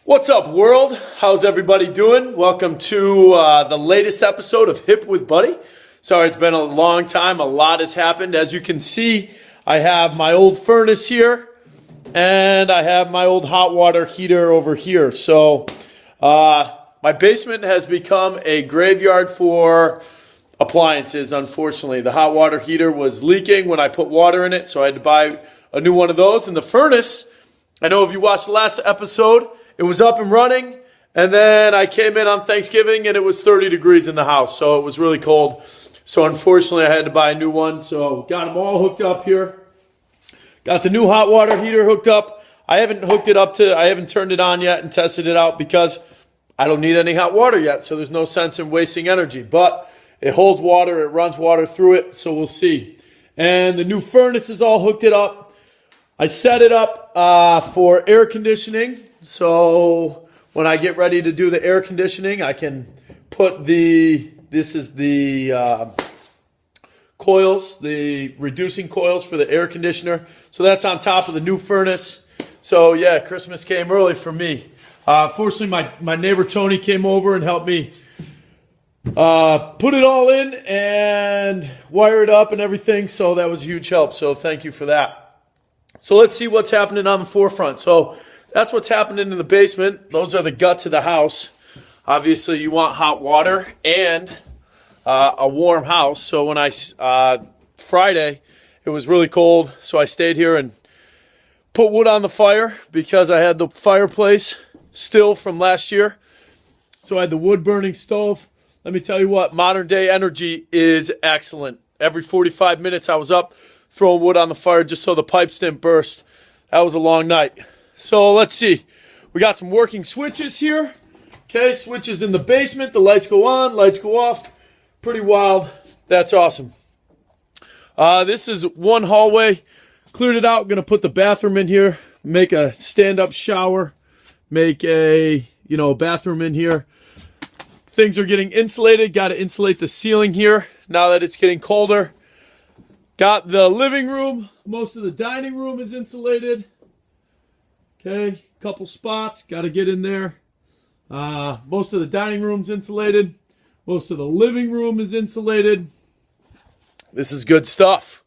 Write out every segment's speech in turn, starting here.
What's up, world? How's everybody doing? Welcome to the latest episode of Hip with Buddy. Sorry, it's been a long time. A lot has happened. As you can see, I have my old furnace here, and I have my old hot water heater over here. So my basement has become a graveyard for appliances, unfortunately. The hot water heater was leaking when I put water in it, so I had to buy a new one of those. And the furnace, I know if you watched the last episode, it was up and running, and then I came in on Thanksgiving, and it was 30 degrees in the house, so it was really cold. So unfortunately, I had to buy a new one, so got them all hooked up here. Got the new hot water heater hooked up. I haven't turned it on yet and tested it out because I don't need any hot water yet, so there's no sense in wasting energy. But it holds water, it runs water through it, so we'll see. And the new furnace is all hooked it up. I set it up for air conditioning. So when I get ready to do the air conditioning, I can put this is the coils, the reducing coils for the air conditioner. So that's on top of the new furnace. So yeah, Christmas came early for me. Fortunately, my neighbor Tony came over and helped me put it all in and wire it up and everything. So that was a huge help. So thank you for that. So let's see what's happening on the forefront. So that's what's happening in the basement. Those are the guts of the house. Obviously, you want hot water and a warm house. So when Friday, it was really cold, so I stayed here and put wood on the fire because I had the fireplace still from last year. So I had the wood-burning stove. Let me tell you what, modern-day energy is excellent. Every 45 minutes, I was up throwing wood on the fire just so the pipes didn't burst. That was a long night. So let's see. We got some working switches here. Okay, switches in the basement. The lights go on, lights go off. Pretty wild. That's awesome. This is one hallway. Cleared it out. Going to put the bathroom in here. Make a stand-up shower. Make a, bathroom in here. Things are getting insulated. Got to insulate the ceiling here now that it's getting colder. Got the living room. Most of the dining room is insulated. Okay, couple spots, got to get in there. Most of the dining room's insulated. Most of the living room is insulated. This is good stuff.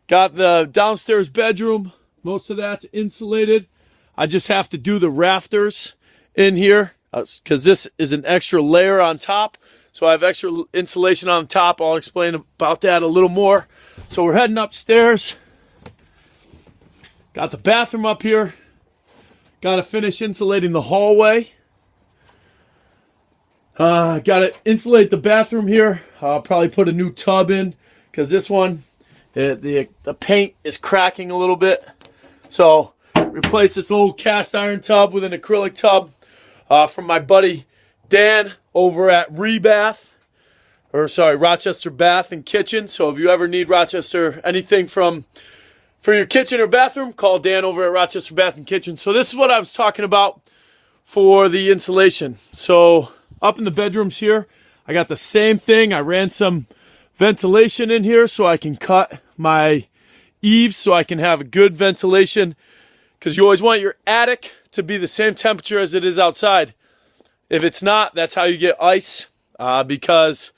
Got the downstairs bedroom. Most of that's insulated. I just have to do the rafters in here because this is an extra layer on top. So I have extra insulation on top. I'll explain about that a little more. So we're heading upstairs. Got the bathroom up here. Got to finish insulating the hallway. Got to insulate the bathroom here. I'll probably put a new tub in because this one, the paint is cracking a little bit. So replace this old cast iron tub with an acrylic tub from my buddy Dan over at Rochester Bath and Kitchen. So if you ever need Rochester, anything for your kitchen or bathroom, call Dan over at Rochester Bath and Kitchen. So this is what I was talking about for the insulation. So up in the bedrooms here, I got the same thing. I ran some ventilation in here so I can cut my eaves so I can have a good ventilation because you always want your attic to be the same temperature as it is outside. If it's not, that's how you get ice because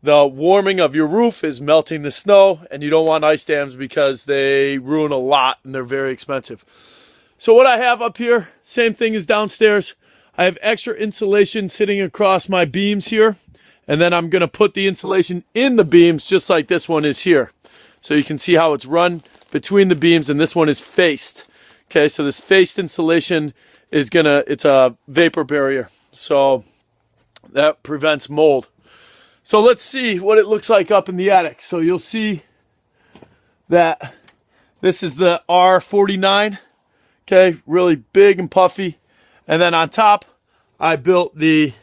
the warming of your roof is melting the snow, and you don't want ice dams because they ruin a lot and they're very expensive. So what I have up here, same thing as downstairs. I have extra insulation sitting across my beams here, and then I'm going to put the insulation in the beams just like this one is here. So you can see how it's run between the beams, and this one is faced. Okay, so this faced insulation is it's a vapor barrier, so that prevents mold. So let's see what it looks like up in the attic. So you'll see that this is the R49. Okay, really big and puffy. And then on top, I built a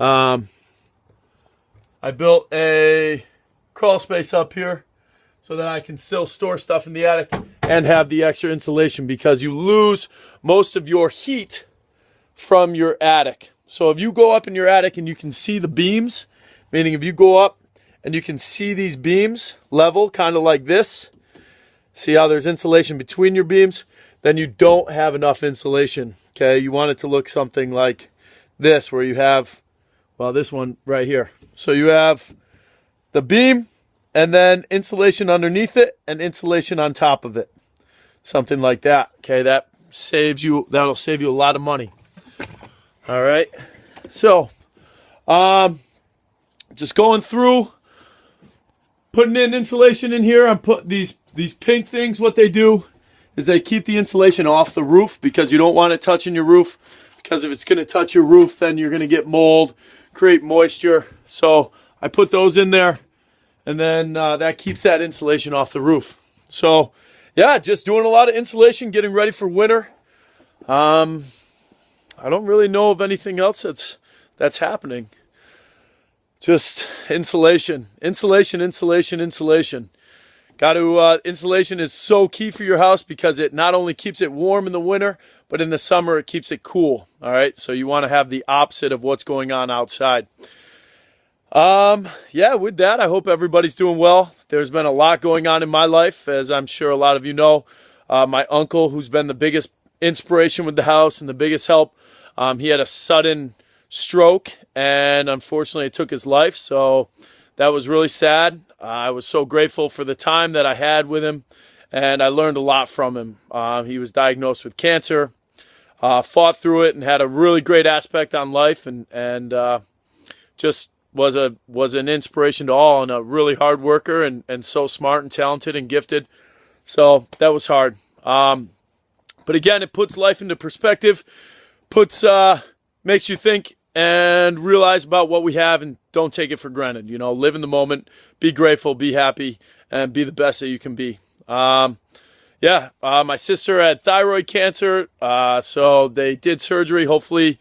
crawl space up here so that I can still store stuff in the attic and have the extra insulation because you lose most of your heat from your attic. So if you go up in your attic and you can see the beams, meaning if you go up and you can see these beams level, kind of like this, See how there's insulation between your beams? Then you don't have enough insulation, okay? You want it to look something like this, where you have, well, this one right here. So you have the beam and then insulation underneath it and insulation on top of it. Something like that, okay? That'll save you a lot of money. All right. So, just going through, putting in insulation in here. I'm putting these pink things. What they do is they keep the insulation off the roof because you don't want it touching your roof. Because if it's going to touch your roof, then you're going to get mold, create moisture. So I put those in there, and then that keeps that insulation off the roof. So yeah, just doing a lot of insulation, getting ready for winter. I don't really know of anything else that's happening. Just insulation. Insulation. Insulation is so key for your house because it not only keeps it warm in the winter, but in the summer it keeps it cool. All right, so you want to have the opposite of what's going on outside. Yeah, with that, I hope everybody's doing well. There's been a lot going on in my life, as I'm sure a lot of you know. My uncle, who's been the biggest inspiration with the house and the biggest help, he had a sudden stroke, and unfortunately it took his life. So that was really sad. I was so grateful for the time that I had with him, and I learned a lot from him. He was diagnosed with cancer, fought through it, and had a really great aspect on life, and just was an inspiration to all, and a really hard worker, and so smart and talented and gifted. So that was hard. But again, it puts life into perspective, makes you think and realize about what we have, and don't take it for granted. You know, live in the moment, be grateful, be happy, and be the best that you can be. My sister had thyroid cancer, so they did surgery. Hopefully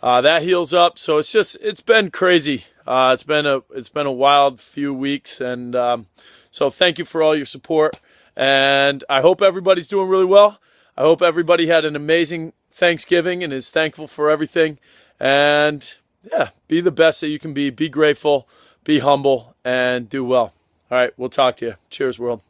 that heals up. So it's been crazy. It's been a wild few weeks, and so thank you for all your support, and I hope everybody's doing really well. I hope everybody had an amazing Thanksgiving and is thankful for everything. And yeah, be the best that you can be. Be grateful, be humble, and do well. All right, we'll talk to you. Cheers, world.